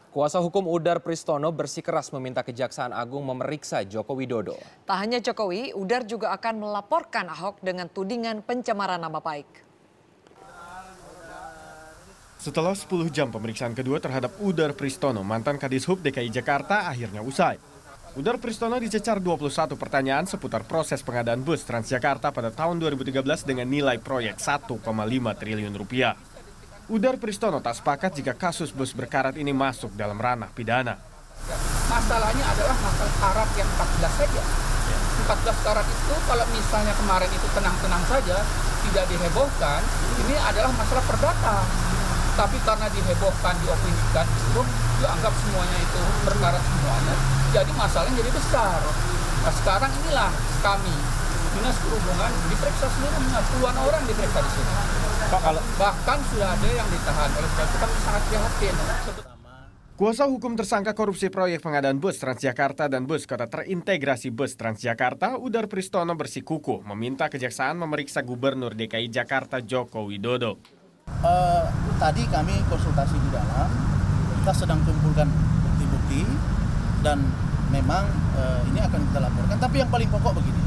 Kuasa hukum Udar Pristono bersikeras meminta Kejaksaan Agung memeriksa Joko Widodo. Tak hanya Jokowi, Udar juga akan melaporkan Ahok dengan tudingan pencemaran nama baik. Setelah 10 jam pemeriksaan kedua terhadap Udar Pristono, mantan Kadishub DKI Jakarta akhirnya usai. Udar Pristono dicecar 21 pertanyaan seputar proses pengadaan bus Transjakarta pada tahun 2013 dengan nilai proyek 1,5 triliun rupiah. Udar Pristono tak sepakat jika kasus bus berkarat ini masuk dalam ranah pidana. Masalahnya adalah masalah karat yang 14 saja. 14 karat itu kalau misalnya kemarin itu tenang-tenang saja, tidak dihebohkan, ini adalah masalah perdata. Tapi karena dihebohkan, diopinikan, itu dianggap semuanya itu berkarat semuanya, jadi masalahnya jadi besar. Nah sekarang inilah kami, Dinas Perhubungan, diperiksa seluruhnya, puluhan orang diperiksa di sini. Bahkan sudah ada yang ditahan, oleh sebab itu kami sangat prihatin. Kuasa hukum tersangka korupsi proyek pengadaan bus Transjakarta dan bus kota terintegrasi bus Transjakarta, Udar Pristono bersikukuh meminta Kejaksaan memeriksa Gubernur DKI Jakarta Joko Widodo. Tadi kami konsultasi di dalam, kita sedang kumpulkan bukti-bukti dan memang ini akan kita laporkan. Tapi yang paling pokok begini,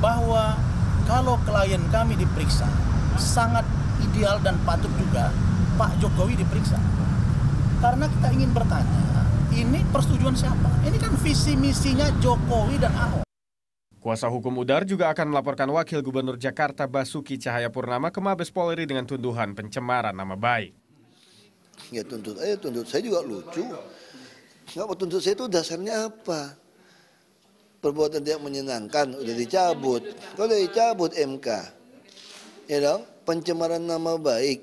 bahwa kalau klien kami diperiksa, sangat ideal dan patut juga Pak Jokowi diperiksa. Karena kita ingin bertanya, ini persetujuan siapa? Ini kan visi misinya Jokowi dan Ahok. Kuasa hukum Udar juga akan melaporkan Wakil Gubernur Jakarta Basuki Cahayapurnama ke Mabes Polri dengan tuduhan pencemaran nama baik. Ya tuntut aja, tuntut saya juga lucu. Nggak mau tuntut saya itu dasarnya apa? Perbuatan tidak menyenangkan, udah dicabut. Kalau udah dicabut MK, ya dong, pencemaran nama baik.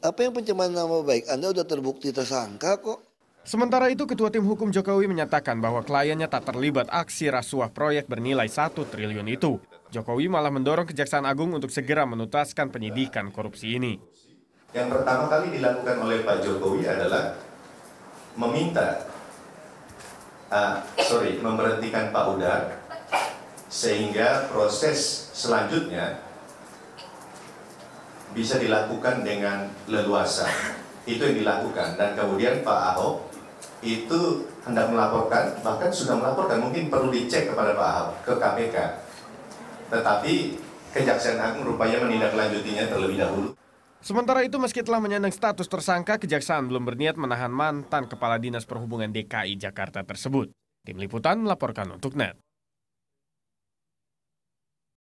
Apa yang pencemaran nama baik? Anda udah terbukti tersangka kok. Sementara itu, Ketua Tim Hukum Jokowi menyatakan bahwa kliennya tak terlibat aksi rasuah proyek bernilai 1 triliun itu. Jokowi malah mendorong Kejaksaan Agung untuk segera menuntaskan penyidikan korupsi ini. Yang pertama kali dilakukan oleh Pak Jokowi adalah memberhentikan Pak Udar, sehingga proses selanjutnya bisa dilakukan dengan leluasa. Itu yang dilakukan, dan kemudian Pak Ahok itu hendak melaporkan, bahkan sudah melaporkan, mungkin perlu dicek kepada Pak Ahok ke KPK. Tetapi Kejaksaan Agung rupanya menindaklanjutinya terlebih dahulu. Sementara itu, meski telah menyandang status tersangka, Kejaksaan belum berniat menahan mantan Kepala Dinas Perhubungan DKI Jakarta tersebut. Tim Liputan melaporkan untuk NET.